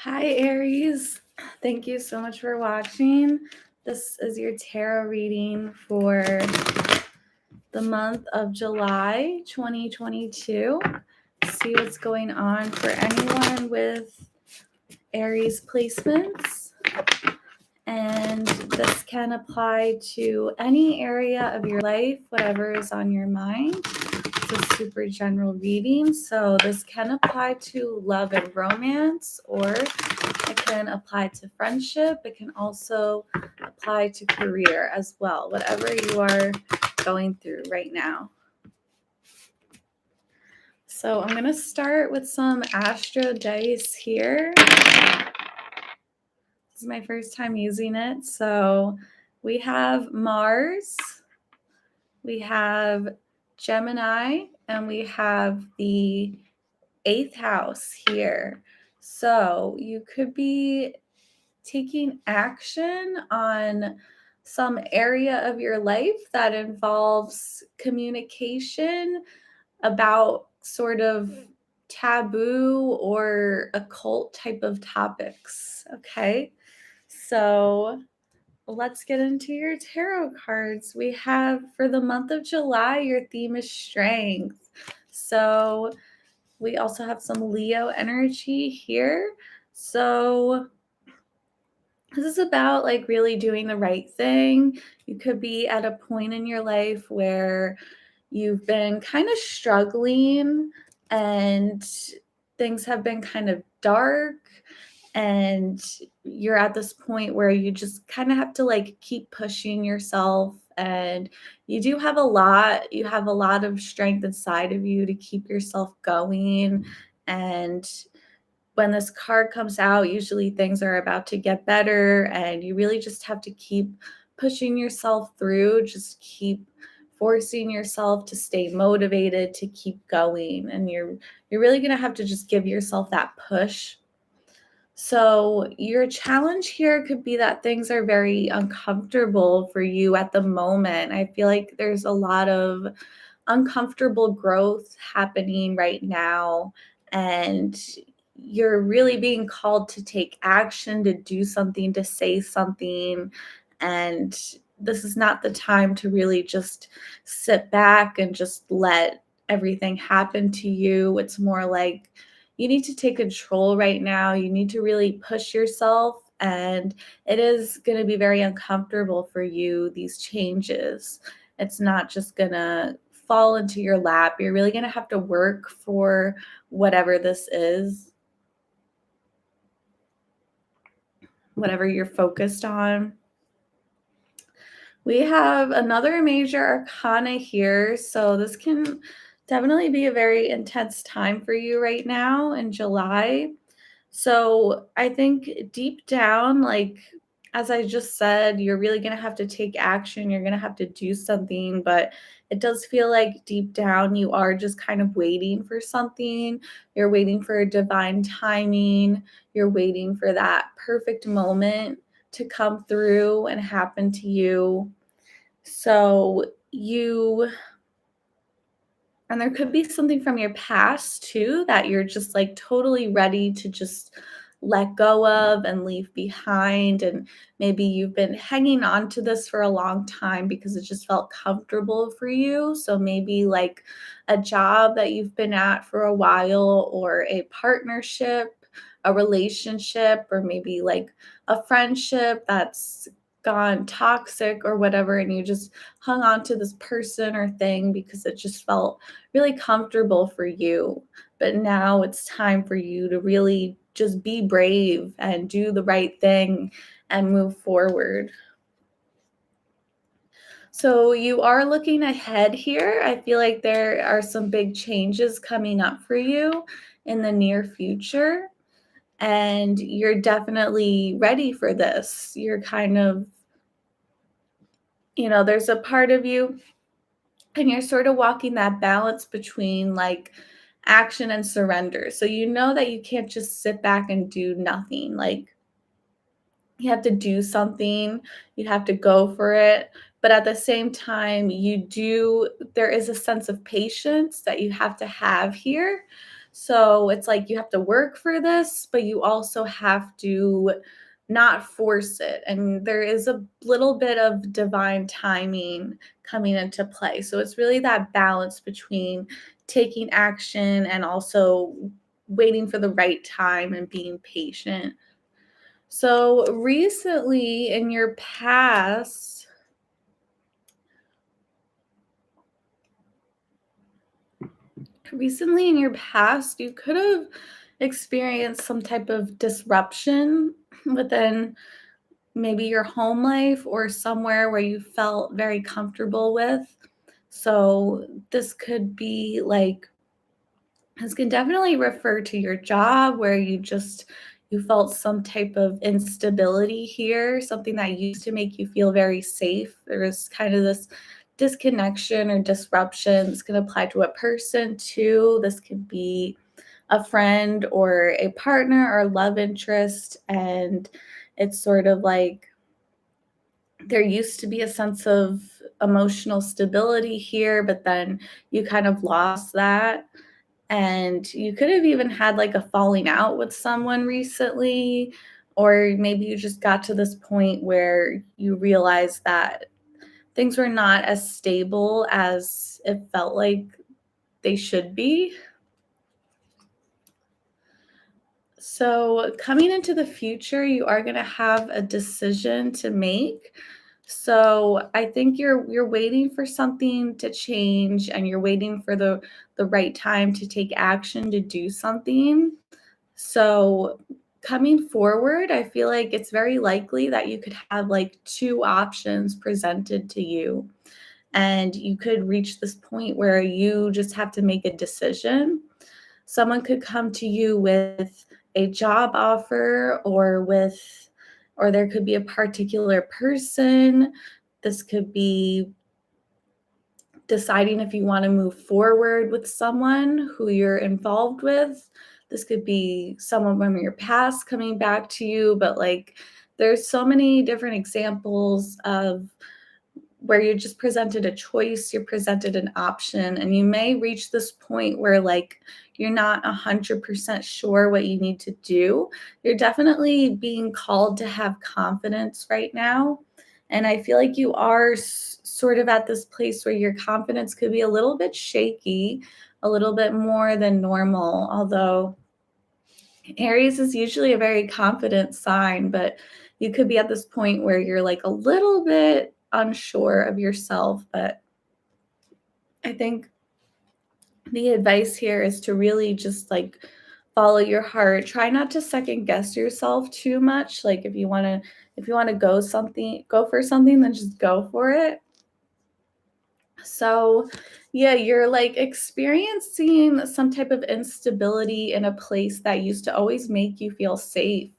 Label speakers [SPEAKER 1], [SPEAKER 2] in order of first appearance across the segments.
[SPEAKER 1] Hi, Aries. Thank you so much for watching. This is your tarot reading for the month of July 2022. See what's going on for anyone with Aries placements. And this can apply to any area of your life, whatever is on your mind. It's a super general reading, so this can apply to love and romance, or it can apply to friendship. It can also apply to career as well, whatever you are going through right now. So I'm going to start with some Astro Dice here. This is my first time using it. So we have Mars, we have Gemini, and we have the 8th house here. So you could be taking action on some area of your life that involves communication about sort of taboo or occult type of topics. Okay, so let's get into your tarot cards. We have for the month of July, your theme is strength. So we also have some Leo energy here. So this is about like really doing the right thing. You could be at a point in your life where you've been kind of struggling and things have been kind of dark, and you're at this point where you just kind of have to like keep pushing yourself, and you have a lot of strength inside of you to keep yourself going. And when this card comes out, usually things are about to get better, and you really just have to keep pushing yourself through. Just keep forcing yourself to stay motivated, to keep going, and you're really going to have to just give yourself that push. So your challenge here could be that things are very uncomfortable for you at the moment. I feel like there's a lot of uncomfortable growth happening right now, and you're really being called to take action, to do something, to say something. And this is not the time to really just sit back and just let everything happen to you. It's more like you need to take control right now. You need to really push yourself, and it is going to be very uncomfortable for you, these changes. It's not just going to fall into your lap. You're really going to have to work for whatever this is, whatever you're focused on. We have another major arcana here. So this can definitely be a very intense time for you right now in July. So I think deep down, like as I just said, you're really going to have to take action. You're going to have to do something, but it does feel like deep down you are just kind of waiting for something. You're waiting for divine timing. You're waiting for that perfect moment to come through and happen to you. So and there could be something from your past too that you're just like totally ready to just let go of and leave behind. And maybe you've been hanging on to this for a long time because it just felt comfortable for you. So maybe like a job that you've been at for a while, or a partnership, a relationship, or maybe like a friendship that's gone toxic or whatever, and you just hung on to this person or thing because it just felt really comfortable for you. But now it's time for you to really just be brave and do the right thing and move forward. So you are looking ahead here. I feel like there are some big changes coming up for you in the near future, and you're definitely ready for this. You're kind of, there's a part of you, and you're sort of walking that balance between like action and surrender. So you know that you can't just sit back and do nothing. Like you have to do something, you have to go for it. But at the same time, there is a sense of patience that you have to have here. So it's like you have to work for this, but you also have to not force it. And there is a little bit of divine timing coming into play. So it's really that balance between taking action and also waiting for the right time and being patient. So recently in your past, you could have experienced some type of disruption within maybe your home life or somewhere where you felt very comfortable with. So this could be like this can definitely refer to your job where you felt some type of instability here, something that used to make you feel very safe. There was kind of this disconnection or disruption. This can apply to a person too. This could be a friend or a partner or love interest. And it's sort of like there used to be a sense of emotional stability here, but then you kind of lost that. And you could have even had like a falling out with someone recently, or maybe you just got to this point where you realized that things were not as stable as it felt like they should be. So, coming into the future, you are going to have a decision to make. So, I think you're waiting for something to change and you're waiting for the right time to take action to do something. So, coming forward, I feel like it's very likely that you could have like two options presented to you. And you could reach this point where you just have to make a decision. Someone could come to you with a job offer or there could be a particular person. This could be deciding if you want to move forward with someone who you're involved with. This could be someone from your past coming back to you, but like there's so many different examples of where you're just presented a choice, you're presented an option, and you may reach this point where like you're not 100% sure what you need to do. You're definitely being called to have confidence right now. And I feel like you are sort of at this place where your confidence could be a little bit shaky, a little bit more than normal, although Aries is usually a very confident sign, but you could be at this point where you're like a little bit unsure of yourself. But I think the advice here is to really just like follow your heart. Try not to second guess yourself too much. Like if you want to go for something, then just go for it. So, yeah, you're like experiencing some type of instability in a place that used to always make you feel safe.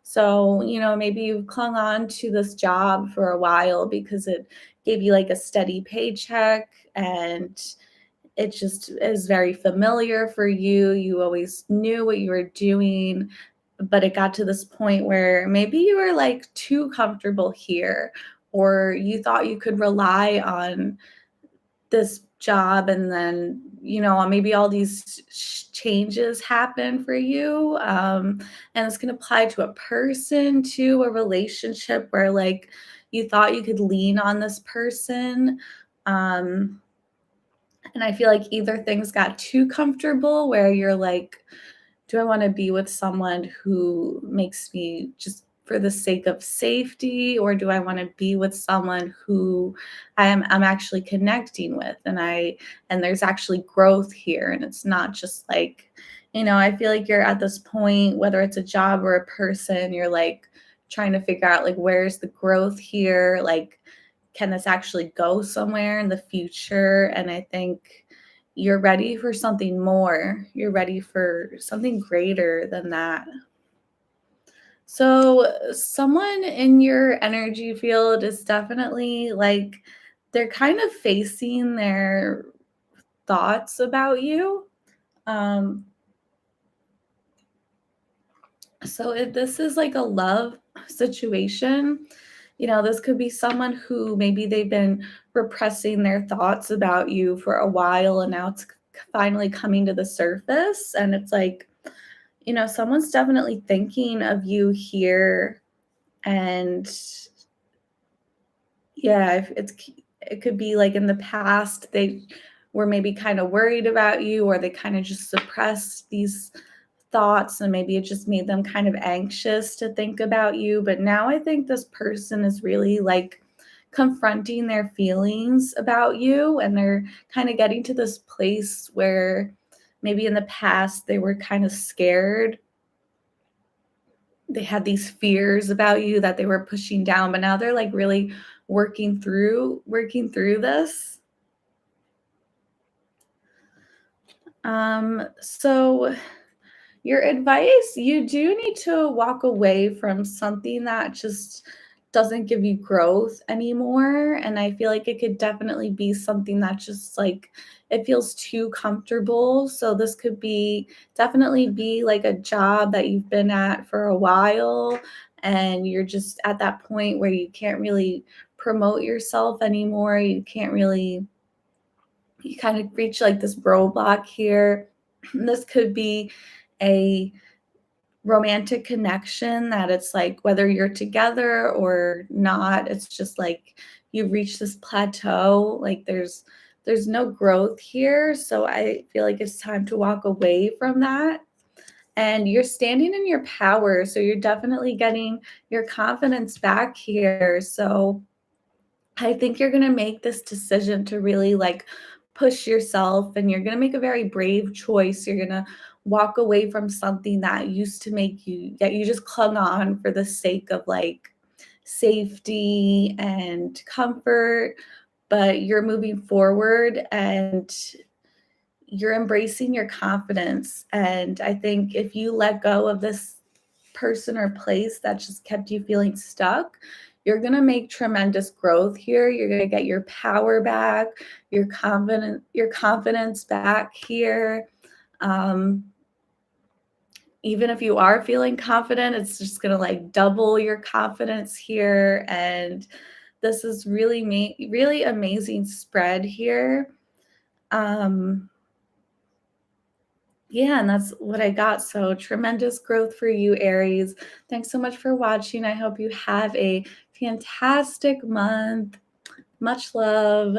[SPEAKER 1] So, maybe you've clung on to this job for a while because it gave you like a steady paycheck and it just is very familiar for you. You always knew what you were doing, but it got to this point where maybe you were like too comfortable here, or you thought you could rely on this job and then maybe all these changes happen for you, and it's going to apply to a person, to a relationship where like you thought you could lean on this person, um, and I feel like either things got too comfortable where you're like, do I want to be with someone who makes me just for the sake of safety, or do I want to be with someone who I'm actually connecting with and there's actually growth here, and it's not just like, I feel like you're at this point, whether it's a job or a person, you're like trying to figure out like where's the growth here, like can this actually go somewhere in the future? And I think you're ready for something more. You're ready for something greater than that. So, someone in your energy field is definitely like they're kind of facing their thoughts about you. Um, so, if this is like a love situation, this could be someone who maybe they've been repressing their thoughts about you for a while, and now it's finally coming to the surface. And it's like, someone's definitely thinking of you here. And yeah, if it could be like in the past, they were maybe kind of worried about you, or they kind of just suppressed these thoughts, and maybe it just made them kind of anxious to think about you. But now I think this person is really like confronting their feelings about you, and they're kind of getting to this place where maybe in the past they were kind of scared. They had these fears about you that they were pushing down, but now they're like really working through this. So your advice, you do need to walk away from something that just doesn't give you growth anymore. And I feel like it could definitely be something that just like it feels too comfortable. So this could be definitely be like a job that you've been at for a while, and you're just at that point where you can't really promote yourself anymore. You kind of reach like this roadblock here. This could be a romantic connection that it's like whether you're together or not, it's just like you've reached this plateau. Like there's no growth here. So I feel like it's time to walk away from that. And you're standing in your power. So you're definitely getting your confidence back here. So I think you're going to make this decision to really like push yourself, and you're going to make a very brave choice. You're going to walk away from something that used to make you, that you just clung on for the sake of like safety and comfort, but you're moving forward and you're embracing your confidence. And I think if you let go of this person or place that just kept you feeling stuck, you're going to make tremendous growth here. You're going to get your power back, your confidence back here. Um, Even if you are feeling confident, it's just going to like double your confidence here. And this is really amazing spread here. Um, Yeah, and that's what I got. So tremendous growth for you, Aries. Thanks so much for watching. I hope you have a fantastic month. Much love.